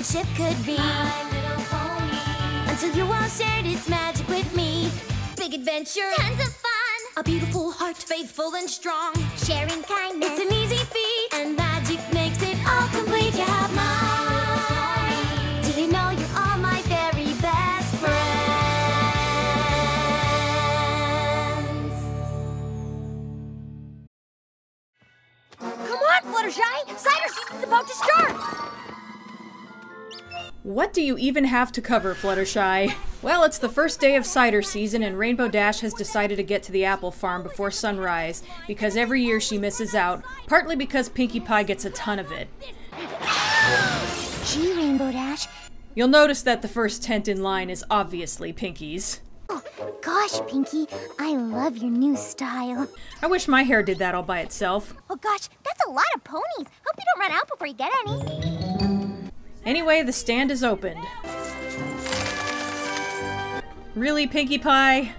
friendship could be. My Little Pony. Until you all shared its magic with me. Big adventure, tons of fun. A beautiful heart, faithful and strong. Sharing kindness, it's an easy feat. And magic makes it all complete. You have mine. Did you know you're all my very best friends? Come on, Fluttershy! Cider season's about to start! What do you even have to cover, Fluttershy? Well, it's the first day of cider season, and Rainbow Dash has decided to get to the apple farm before sunrise, because every year she misses out, partly because Pinkie Pie gets a ton of it. Gee, Rainbow Dash. You'll notice that the first tent in line is obviously Pinkie's. Oh, gosh, Pinkie, I love your new style. I wish my hair did that all by itself. Oh gosh, that's a lot of ponies. Hope you don't run out before you get any. Anyway, the stand is opened. Really, Pinkie Pie?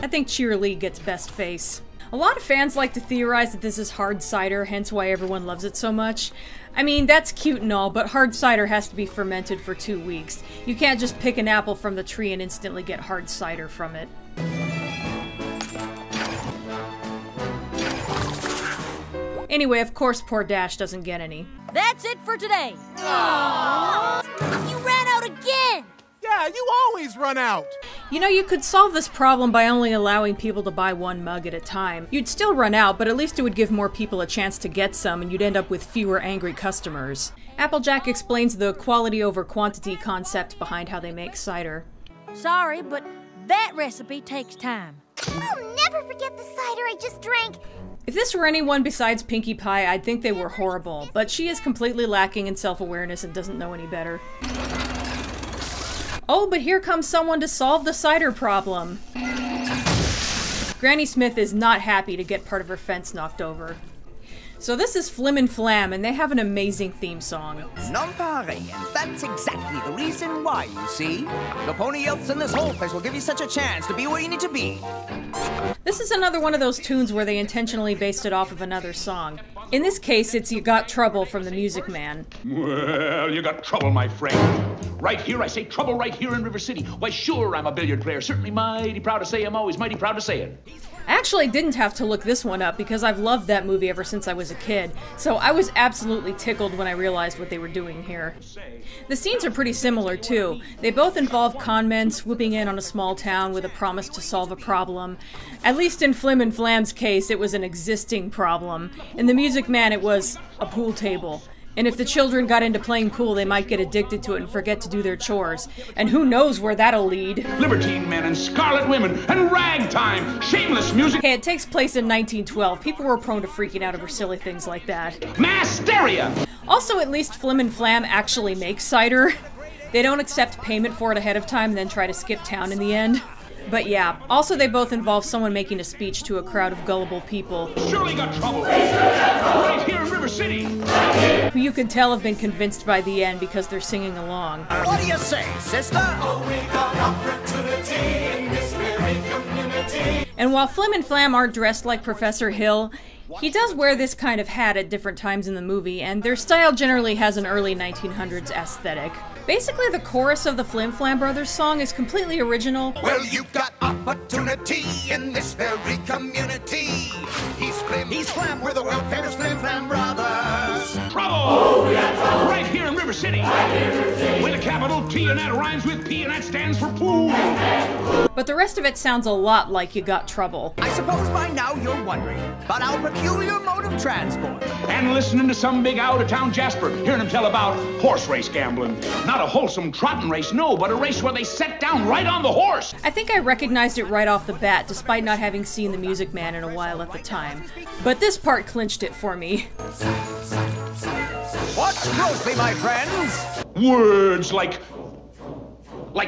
I think Cheerilee gets best face. A lot of fans like to theorize that this is hard cider, hence why everyone loves it so much. I mean, that's cute and all, but hard cider has to be fermented for 2 weeks. You can't just pick an apple from the tree and instantly get hard cider from it. Anyway, of course poor Dash doesn't get any. That's it for today. Aww. You ran out again! Yeah, you always run out! You know, you could solve this problem by only allowing people to buy one mug at a time. You'd still run out, but at least it would give more people a chance to get some, and you'd end up with fewer angry customers. Applejack explains the quality over quantity concept behind how they make cider. Sorry, but that recipe takes time. I'll never forget the cider I just drank. If this were anyone besides Pinkie Pie, I'd think they were horrible, but she is completely lacking in self-awareness and doesn't know any better. Oh, but here comes someone to solve the cider problem. Granny Smith is not happy to get part of her fence knocked over. So this is Flim and Flam, and they have an amazing theme song. Non-pareil, and that's exactly the reason why, you see. The pony elves in this whole place will give you such a chance to be where you need to be. This is another one of those tunes where they intentionally based it off of another song. In this case, it's You Got Trouble from the Music Man. Well, you got trouble, my friend. Right here, I say trouble right here in River City. Why, sure, I'm a billiard player. Certainly mighty proud to say I'm always mighty proud to say it. I actually didn't have to look this one up because I've loved that movie ever since I was a kid, so I was absolutely tickled when I realized what they were doing here. The scenes are pretty similar too. They both involve con men swooping in on a small town with a promise to solve a problem. At least in Flim and Flam's case, it was an existing problem. In The Music Man, it was a pool table. And if the children got into playing pool, they might get addicted to it and forget to do their chores. And who knows where that'll lead. Libertine men and scarlet women and ragtime, shameless music. Hey, it takes place in 1912. People were prone to freaking out over silly things like that. Masteria! Also, at least Flim and Flam actually make cider. They don't accept payment for it ahead of time and then try to skip town in the end. But yeah, also they both involve someone making a speech to a crowd of gullible people. Surely got trouble. Right here in River City. Who you could tell have been convinced by the end because they're singing along. What do you say, sister? And while Flim and Flam aren't dressed like Professor Hill, he does wear this kind of hat at different times in the movie, and their style generally has an early 1900s aesthetic. Basically, the chorus of the Flim Flam Brothers song is completely original. Well, you've got opportunity in this very community. He's Flam, we're the world famous Flim Flam Brothers. Trouble! Oh, we got trouble! Right here in River City. With a capital T, and that rhymes with P, and that stands for pool. But the rest of it sounds a lot like You Got Trouble. I suppose by now you're wondering about our peculiar mode of transport. And listening to some big out-of-town Jasper, hearing him tell about horse race gambling. Not a wholesome trotting race, no, but a race where they set down right on the horse. I think I recognized it right off the bat, despite not having seen The Music Man in a while at the time. But this part clinched it for me. Watch closely, my friends. Words like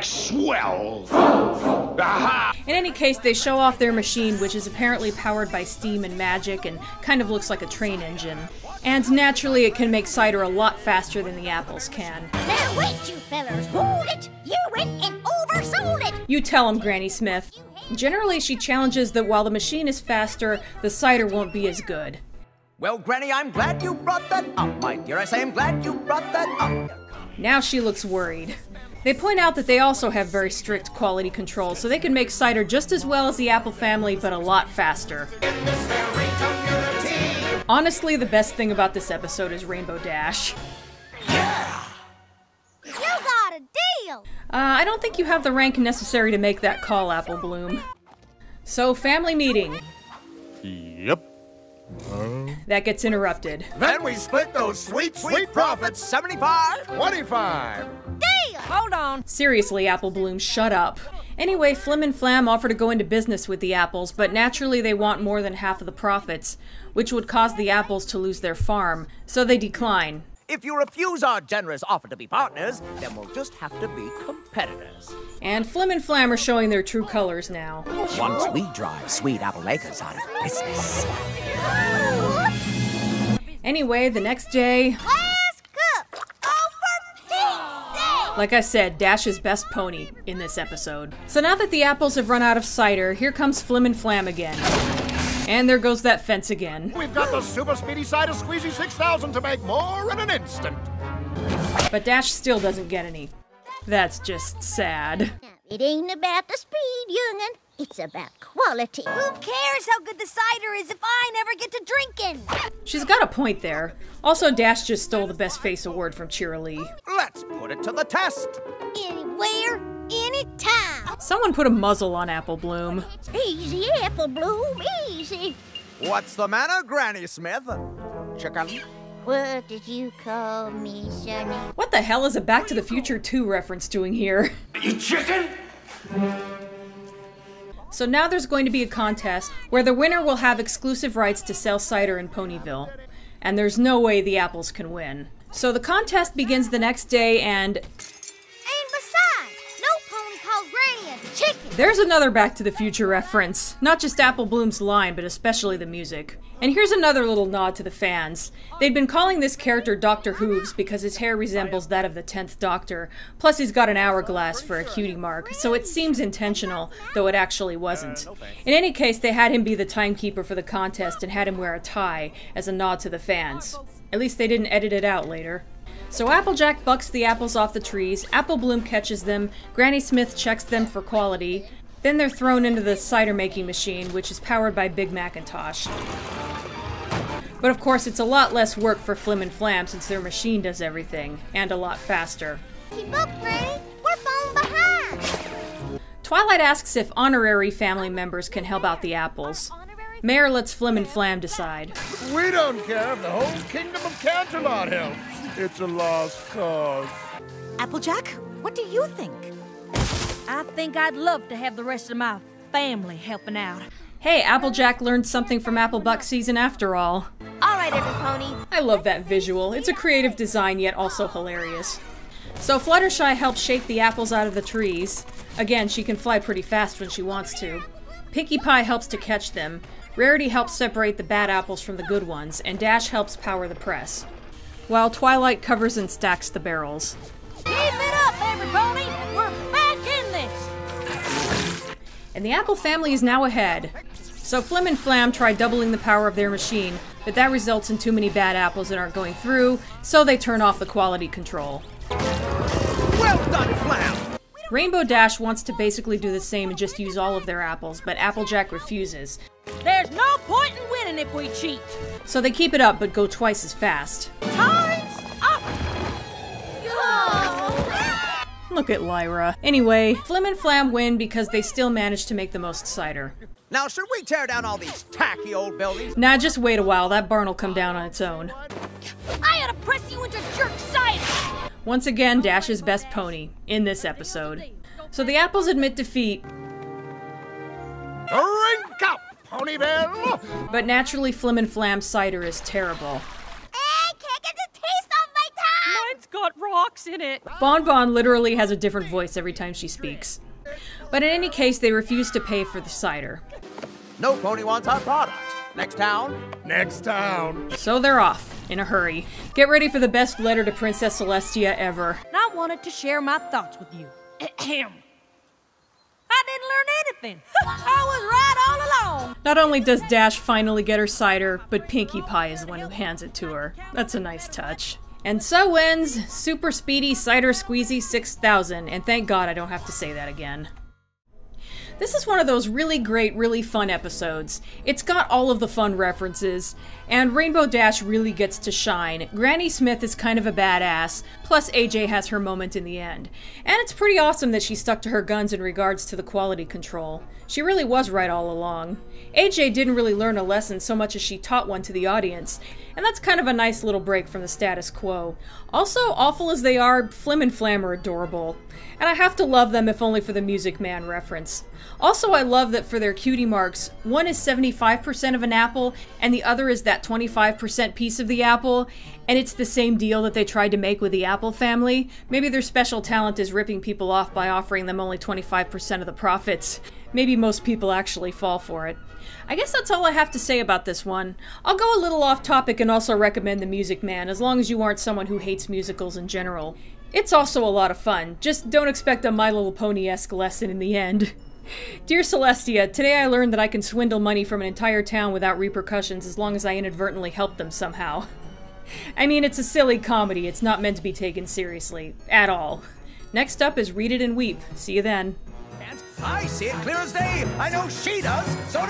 swell. Aha! In any case, they show off their machine, which is apparently powered by steam and magic and kind of looks like a train engine. And naturally, it can make cider a lot faster than the apples can. Now wait, you fellers, hold it! You went and oversold it! You tell him, Granny Smith. Generally, she challenges that while the machine is faster, the cider won't be as good. Well, Granny, I'm glad you brought that up, my dear. I say I'm glad you brought that up. Now she looks worried. They point out that they also have very strict quality control, so they can make cider just as well as the Apple family, but a lot faster. Honestly, the best thing about this episode is Rainbow Dash. You got a deal! I don't think you have the rank necessary to make that call, Apple Bloom. So, family meeting. Yep. That gets interrupted. Then we split those sweet profits. 75, 25. Deal! Hold on. Seriously, Apple Bloom, shut up. Anyway, Flim and Flam offer to go into business with the apples, but naturally they want more than half of the profits, which would cause the apples to lose their farm, so they decline. If you refuse our generous offer to be partners, then we'll just have to be competitors. And Flim and Flam are showing their true colors now. Once we drive sweet apple makers out of business. Anyway, the next day... Last cup! Oh, for Pete's sake! Like I said, Dash's best pony in this episode. So now that the apples have run out of cider, here comes Flim and Flam again. And there goes that fence again. We've got the Super Speedy Cider Squeezy 6000 to make more in an instant. But Dash still doesn't get any. That's just sad. It ain't about the speed, young'un. It's about quality. Who cares how good the cider is if I never get to drinking? She's got a point there. Also, Dash just stole the Best Face award from Cheerilee. Let's put it to the test. Anywhere, anytime. Someone put a muzzle on Apple Bloom. Easy, Apple Bloom, easy. What's the matter, Granny Smith? Chicken? What did you call me, Sonny? What the hell is a Back to the Future 2 reference doing here? You chicken? So now there's going to be a contest where the winner will have exclusive rights to sell cider in Ponyville. And there's no way the apples can win. So the contest begins the next day and... And besides, no pony called Granny a chicken. There's another Back to the Future reference. Not just Apple Bloom's line, but especially the music. And here's another little nod to the fans. They'd been calling this character Dr. Hooves because his hair resembles that of the 10th Doctor. Plus he's got an hourglass for a cutie mark, so it seems intentional, though it actually wasn't. In any case, they had him be the timekeeper for the contest and had him wear a tie as a nod to the fans. At least they didn't edit it out later. So Applejack bucks the apples off the trees, Apple Bloom catches them, Granny Smith checks them for quality, then they're thrown into the cider making machine, which is powered by Big Macintosh. But of course, it's a lot less work for Flim and Flam since their machine does everything, and a lot faster. Keep up, Granny. We're falling behind. Twilight asks if honorary family members can help out the apples. Mayor lets Flim and Flam decide. We don't care if the whole kingdom of Canterlot helps. It's a lost cause. Applejack, what do you think? I think I'd love to have the rest of my family helping out. Hey, Applejack learned something from Applebuck season after all. All right, every pony. I love that visual. It's a creative design, yet also hilarious. So Fluttershy helps shake the apples out of the trees. Again, she can fly pretty fast when she wants to. Pinkie Pie helps to catch them. Rarity helps separate the bad apples from the good ones, and Dash helps power the press. While Twilight covers and stacks the barrels. Keep it up, every pony. We're back in this. And the Apple family is now ahead. So Flim and Flam try doubling the power of their machine, but that results in too many bad apples that aren't going through, so they turn off the quality control. Well done, Flam! Rainbow Dash wants to basically do the same and just use all of their apples, but Applejack refuses. There's no point in winning if we cheat. So they keep it up, but go twice as fast. Time's up. Look at Lyra. Anyway, Flim and Flam win because they still manage to make the most cider. Now, should we tear down all these tacky old buildings? Nah, just wait a while. That barn will come down on its own. I ought to press you into jerk cider. Once again, Dash's best pony in this episode. So the apples admit defeat. Drink up, Ponyville! But naturally, Flim and Flam's cider is terrible. I can't get the taste off my tongue. Mine's got rocks in it. Bon Bon literally has a different voice every time she speaks. But in any case, they refuse to pay for the cider. No pony wants our product. Next town? Next town. So they're off, in a hurry. Get ready for the best letter to Princess Celestia ever. I wanted to share my thoughts with you. I didn't learn anything. I was right all along. Not only does Dash finally get her cider, but Pinkie Pie is the one who hands it to her. That's a nice touch. And so ends Super Speedy Cider Squeezy 6000, and thank God I don't have to say that again. This is one of those really great, really fun episodes. It's got all of the fun references, and Rainbow Dash really gets to shine. Granny Smith is kind of a badass, plus AJ has her moment in the end. And it's pretty awesome that she stuck to her guns in regards to the quality control. She really was right all along. AJ didn't really learn a lesson so much as she taught one to the audience, and that's kind of a nice little break from the status quo. Also, awful as they are, Flim and Flam are adorable. And I have to love them if only for the Music Man reference. Also, I love that for their cutie marks, one is 75% of an apple, and the other is that 25% piece of the apple, and it's the same deal that they tried to make with the Apple family. Maybe their special talent is ripping people off by offering them only 25% of the profits. Maybe most people actually fall for it. I guess that's all I have to say about this one. I'll go a little off topic and also recommend The Music Man, as long as you aren't someone who hates musicals in general. It's also a lot of fun, just don't expect a My Little Pony-esque lesson in the end. Dear Celestia, today I learned that I can swindle money from an entire town without repercussions as long as I inadvertently help them somehow. I mean, it's a silly comedy, it's not meant to be taken seriously. At all. Next up is Read It and Weep. See you then. I see it clear as day. I know she does. So